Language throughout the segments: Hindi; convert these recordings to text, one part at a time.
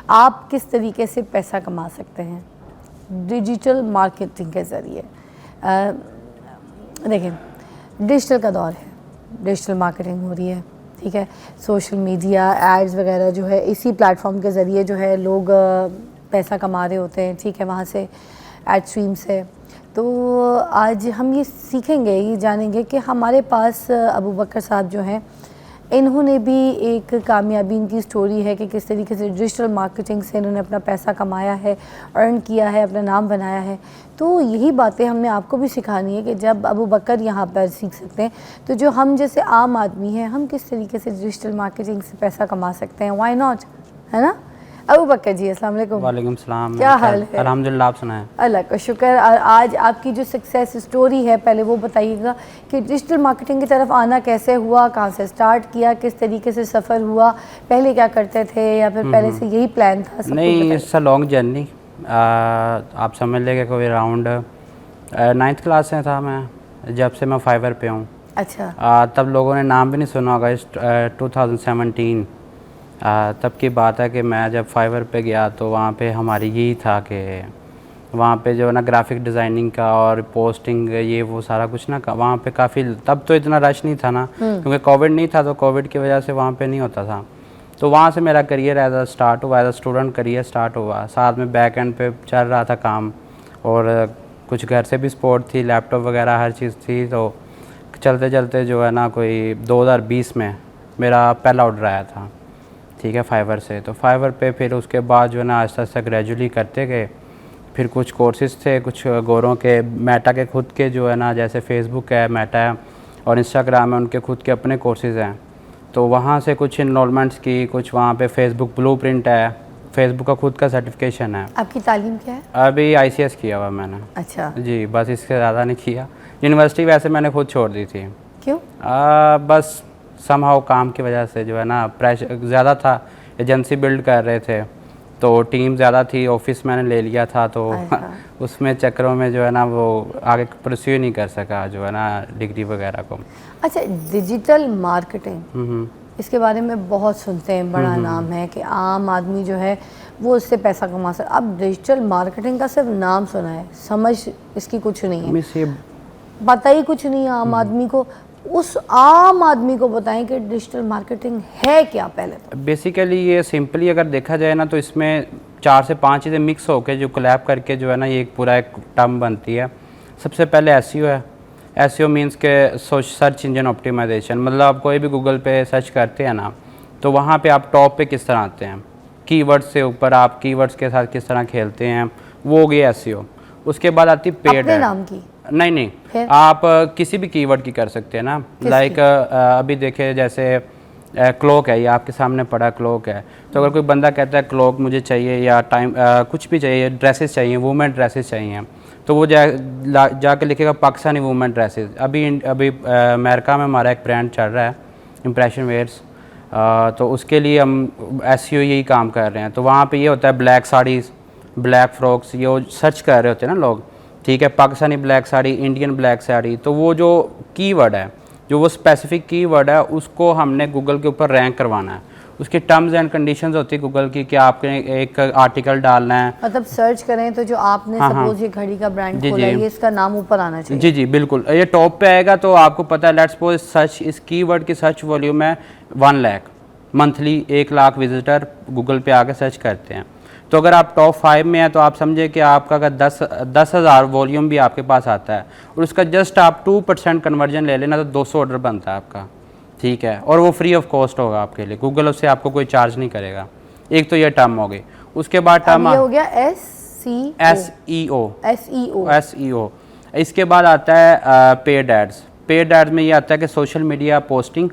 आप किस तरीके से पैसा कमा सकते हैं डिजिटल मार्केटिंग के ज़रिए। देखें, डिजिटल का दौर है, डिजिटल मार्केटिंग हो रही है, ठीक है। सोशल मीडिया एड्स वगैरह जो है इसी प्लेटफॉर्म के ज़रिए जो है लोग पैसा कमा रहे होते हैं, ठीक है, वहाँ से एड स्ट्रीम से। तो आज हम ये सीखेंगे, ये जानेंगे कि हमारे पास अबू बकर साहब जो हैं, इन्होंने भी एक कामयाबी, इनकी स्टोरी है कि किस तरीके से डिजिटल मार्केटिंग से इन्होंने अपना पैसा कमाया है, अर्न किया है, अपना नाम बनाया है। तो यही बातें हमने आपको भी सिखानी है कि जब अबू बकर यहाँ पर सीख सकते हैं, तो जो हम जैसे आम आदमी हैं, हम किस तरीके से डिजिटल मार्केटिंग से पैसा कमा सकते हैं। व्हाई नॉट, है ना। अबू बकर जी, अस्सलाम वालेकुम। वालेकुम सलाम। क्या हाल है? अल्हम्दुलिल्लाह, आप सुनाएं। अल्लाह का शुक्र। और आज आपकी जो सक्सेस स्टोरी है, पहले वो बताइएगा कि डिजिटल मार्केटिंग की तरफ आना कैसे हुआ, कहाँ से स्टार्ट किया, किस तरीके से सफ़र हुआ, पहले क्या करते थे या फिर पहले से यही प्लान था? नहीं, इट्स अ लॉन्ग जर्नी। आप समझ लेंगे कोई अराउंड 9th क्लास में था मैं, जब से मैं फाइवर पे हूँ। अच्छा। तब लोगों ने नाम भी नहीं सुना होगा। 2017 तब की बात है कि मैं जब फाइवर पे गया तो वहाँ पे हमारी यही था कि वहाँ पे जो है ना ग्राफिक डिज़ाइनिंग का और पोस्टिंग ये वो सारा कुछ ना वहाँ पे काफ़ी, तब तो इतना रश नहीं था ना, क्योंकि कोविड नहीं था, तो कोविड की वजह से वहाँ पे नहीं होता था। तो वहाँ से मेरा करियर एज अ स्टार्ट हुआ, as a student career start हुआ। साथ में बैक एंड पे चल रहा था काम, और कुछ घर से भी सपोर्ट थी, लैपटॉप वगैरह हर चीज़ थी। तो चलते चलते जो है ना कोई 2020 में मेरा पहला ऑर्डर आया था, ठीक है, फाइवर से। तो फाइवर पे फिर उसके बाद जो है ना आहिस्ता आहिस्ता ग्रेजुअली करते गए। फिर कुछ कोर्सेज़ थे, कुछ गोरों के, मेटा के खुद के जो है ना, जैसे फेसबुक है, मेटा है और इंस्टाग्राम है, उनके खुद के अपने कोर्सेज़ हैं। तो वहाँ से कुछ इनरोलमेंट्स की, कुछ वहाँ पे फेसबुक ब्लूप्रिंट है, फेसबुक का खुद का सर्टिफिकेशन है। आपकी तालीम क्या है? अभी ICS किया हुआ मैंने। अच्छा जी, बस इससे ज़्यादा नहीं किया। यूनिवर्सिटी वैसे मैंने खुद छोड़ दी थी। क्यों? बस समहाउ काम की वजह से जो है ना प्रेशर ज़्यादा था, एजेंसी बिल्ड कर रहे थे तो टीम ज़्यादा थी, ऑफिस मैंने ले लिया था, तो उसमें चक्रों में जो है ना वो आगे परस्यू नहीं कर सका जो है ना डिग्री वगैरह को। अच्छा, डिजिटल मार्केटिंग, इसके बारे में बहुत सुनते हैं, बड़ा नाम है कि आम आदमी जो है वो इससे पैसा कमा सकता। अब डिजिटल मार्केटिंग का सिर्फ नाम सुना है, समझ इसकी कुछ नहीं है, पता ही कुछ नहीं है आम आदमी को। उस आम आदमी को बताएं कि डिजिटल मार्केटिंग है क्या। पहले तो बेसिकली ये सिंपली अगर देखा जाए ना, तो इसमें 4 से 5 चीज़ें मिक्स होकर जो कोलैब करके जो है ना ये एक पूरा एक टर्म बनती है। सबसे पहले SEO है। SEO मीन्स के सर्च इंजन ऑप्टिमाइजेशन, मतलब आप कोई भी गूगल पे सर्च करते हैं ना, तो वहाँ पे आप टॉप पे किस तरह आते हैं, कीवर्ड्स से ऊपर आप कीवर्ड्स के साथ किस तरह खेलते हैं, वो हो गया SEO। उसके बाद आती पेड अपने नाम की नहीं, आप किसी भी कीवर्ड की कर सकते हैं ना। लाइक अभी देखे जैसे क्लॉक है, ये आपके सामने पड़ा क्लॉक है, तो अगर कोई बंदा कहता है क्लॉक मुझे चाहिए या टाइम कुछ भी चाहिए, ड्रेसेस चाहिए, वुमेन ड्रेसेस चाहिए, तो वो जाके लिखेगा पाकिस्तानी वुमेन ड्रेसेस। अभी अमेरिका में हमारा एक ब्रांड चल रहा है इम्प्रेशन वेयर्स, तो उसके लिए हम SEO यही काम कर रहे हैं। तो वहाँ पे ये होता है ब्लैक साड़ीज़, ब्लैक फ्रॉक्स, ये सर्च कर रहे होते हैं ना लोग, ठीक है, Pakistani black sari, Indian black sari. तो वो जो कीवर्ड है, जो वो स्पेसिफिक कीवर्ड है, उसको हमने गूगल के ऊपर रैंक करवाना है। उसकी टर्म्स एंड कंडीशंस होती है गूगल की कि आपने एक आर्टिकल डालना है, मतलब सर्च करें तो जो आपने सपोज ये घड़ी का ब्रांड खोला है, ये इसका नाम ऊपर आना चाहिए। जी बिल्कुल, ये टॉप पे आएगा। तो आपको पता है, लेट्स सपोज सर्च, इस कीवर्ड की सर्च वॉल्यूम है 1 lakh monthly, 1 lakh visitor Google पे आके सर्च करते हैं। तो अगर आप टॉप 5 में हैं तो आप समझे कि आपका अगर 10,000 वॉल्यूम भी आपके पास आता है और उसका जस्ट आप 2% कन्वर्जन ले लेना, तो 200 ऑर्डर बनता है आपका, ठीक है, और वो फ्री ऑफ कॉस्ट होगा आपके लिए। गूगल उससे आपको कोई चार्ज नहीं करेगा। एक तो ये टर्म हो गई। उसके बाद टर्म हो गया SEO। इसके बाद आता है पेड एड्स। पेड एड्स में ये आता है कि सोशल मीडिया पोस्टिंग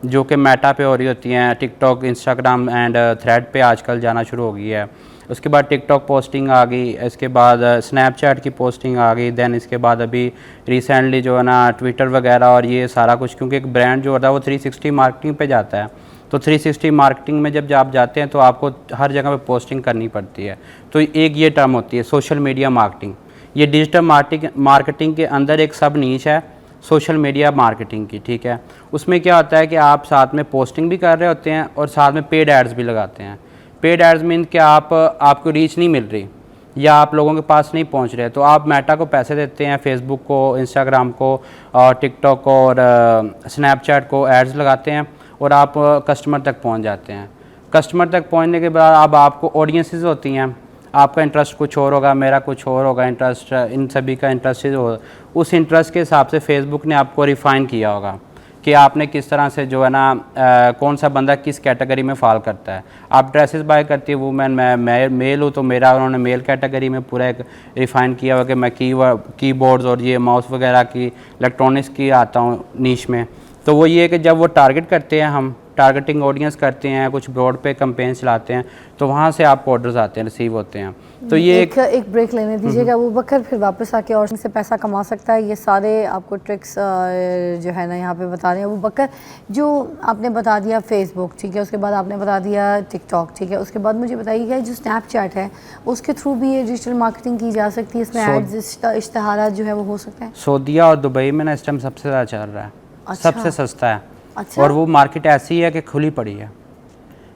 जो कि मेटा पे हो रही होती हैं, टिकटॉक, इंस्टाग्राम एंड थ्रेड पे आजकल जाना शुरू हो गई है। उसके बाद टिकटॉक पोस्टिंग आ गई, इसके बाद स्नैपचैट की पोस्टिंग आ गई, देन इसके बाद अभी रिसेंटली जो है ना ट्विटर वगैरह और ये सारा कुछ, क्योंकि एक ब्रांड जो होता है वो 360 मार्केटिंग पे जाता है। तो 360 मार्केटिंग में जब आप जाते हैं तो आपको हर जगह पे पोस्टिंग करनी पड़ती है। तो एक ये टर्म होती है सोशल मीडिया मार्केटिंग। ये डिजिटल मार्केटिंग के अंदर एक सब नीच है सोशल मीडिया मार्केटिंग की, ठीक है। उसमें क्या होता है कि आप साथ में पोस्टिंग भी कर रहे होते हैं और साथ में पेड एड्स भी लगाते हैं। पेड एड्स मीन कि आपको रीच नहीं मिल रही या आप लोगों के पास नहीं पहुंच रहे, तो आप मेटा को पैसे देते हैं, फेसबुक को, इंस्टाग्राम को और टिकटॉक को और स्नैपचैट को एड्स लगाते हैं और आप कस्टमर तक पहुंच जाते हैं। कस्टमर तक पहुंचने के बाद अब आपको ऑडियंसेस होती हैं, आपका इंटरेस्ट कुछ और होगा, मेरा कुछ और होगा, इंटरेस्ट इन सभी का इंटरेस्ट हो, उस इंटरेस्ट के हिसाब से फेसबुक ने आपको रिफ़ाइन किया होगा कि आपने किस तरह से जो है ना कौन सा बंदा किस कैटेगरी में फॉल करता है। आप ड्रेसेस बाय करती है वूमेन, मैं मेल हूँ तो मेरा उन्होंने मेल कैटेगरी में पूरा एक रिफ़ाइन किया हुआ कि मैं कीबोर्ड्स और ये माउस वगैरह की इलेक्ट्रॉनिक्स की आता हूँ नीश में। तो वो ये कि जब वो टारगेट करते हैं, हम टारगेटिंग ऑडियंस करते हैं, कुछ ब्रॉड पे कैंपेन चलाते हैं, तो वहाँ से आपको ऑर्डर्स आते हैं, रिसीव होते हैं। तो ये एक ब्रेक लेने दीजिएगा अबू बकर, फिर वापस आके और से पैसा कमा सकता है। ये सारे आपको ट्रिक्स जो है ना यहाँ पे बता रहे हैं अबू बकर। जो आपने बता दिया फेसबुक, ठीक है, उसके बाद आपने बता दिया टिकटॉक, ठीक है, उसके बाद मुझे बताइएगा जो स्नैपचैट है उसके थ्रू भी ये डिजिटल मार्केटिंग की जा सकती है, इसमें एड्स इश्तहार जो है वो हो सकते हैं। सऊदीया और दुबई में ना इस टाइम सबसे ज़्यादा चल रहा है। अच्छा। सबसे सस्ता है। अच्छा। और वो मार्केट ऐसी है कि खुली पड़ी है।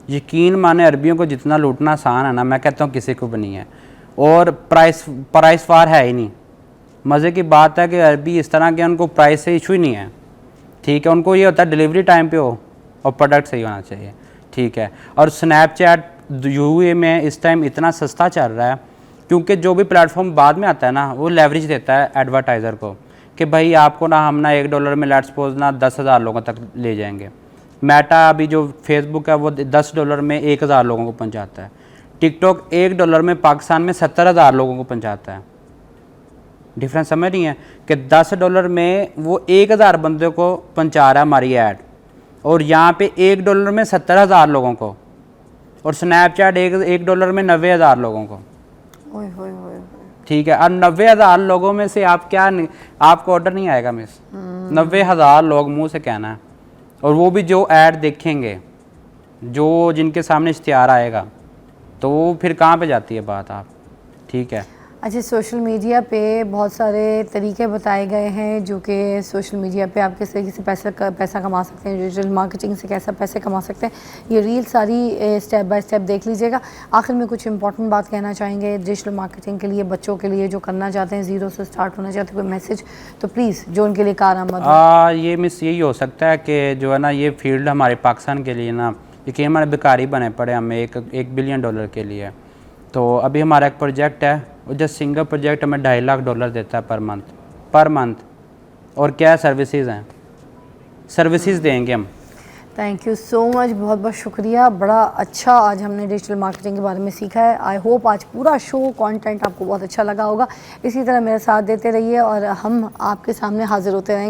यकीन माने अरबियों को जितना लूटना आसान है ना, मैं कहता हूँ किसी को भी नहीं है। और प्राइस वार है ही नहीं। मज़े की बात है कि अरबी इस तरह के उनको प्राइस से इशू ही नहीं है, ठीक है। उनको ये होता है डिलीवरी टाइम पे हो और प्रोडक्ट सही होना चाहिए, ठीक है। और स्नैपचैट यूए में इस टाइम इतना सस्ता चल रहा है क्योंकि जो भी प्लेटफॉर्म बाद में आता है ना, वो लेवरेज देता है एडवर्टाइज़र को कि भाई आपको ना हम ना $1 में लेट्स सपोज ना 10,000 लोगों तक ले जाएंगे। मेटा अभी जो फेसबुक है वो $10 में 1,000 लोगों को पहुंचाता है। टिकटॉक $1 में पाकिस्तान में 70,000 लोगों को पहुंचाता है। डिफरेंस समझ नहीं है कि $10 में वो 1,000 बंदे को पहुंचा रहा है हमारी ऐड, और यहाँ पे $1 में 70,000 लोगों को, और स्नैपचैट $1 में 90,000 लोगों को। ठीक है। और 90,000 लोगों में से आप क्या आपको ऑर्डर नहीं आएगा मिस। 90,000 लोग मुंह से कहना है, और वो भी जो ऐड देखेंगे, जो जिनके सामने इश्तिहार आएगा, तो फिर कहाँ पे जाती है बात आप, ठीक है। अच्छा, सोशल मीडिया पे बहुत सारे तरीके बताए गए हैं जो कि सोशल मीडिया पे आप किस तरीके से पैसा कमा सकते हैं, डिजिटल मार्केटिंग से कैसा पैसे कमा सकते हैं। ये रील सारी स्टेप बाय स्टेप देख लीजिएगा। आखिर में कुछ इंपॉर्टेंट बात कहना चाहेंगे डिजिटल मार्केटिंग के लिए, बच्चों के लिए जो करना चाहते हैं, ज़ीरो से स्टार्ट होना चाहते हैं, कोई मैसेज तो प्लीज़ जो उनके लिए कारआमद हो। ये मिस यही हो सकता है कि जो है ना ये फील्ड हमारे पाकिस्तान के लिए ना, यकीन हमारे बेकारी बने पड़े हमें $1 बिलियन के लिए। तो अभी हमारा एक प्रोजेक्ट है, वो जस्ट सिंगल प्रोजेक्ट हमें $2.5 लाख देता है पर मंथ। और क्या सर्विसेज हैं, सर्विसेज देंगे हम। थैंक यू सो मच, बहुत बहुत शुक्रिया। बड़ा अच्छा आज हमने डिजिटल मार्केटिंग के बारे में सीखा है। आई होप आज पूरा शो कंटेंट आपको बहुत अच्छा लगा होगा। इसी तरह मेरा साथ देते रहिए और हम आपके सामने हाजिर होते रहेंगे।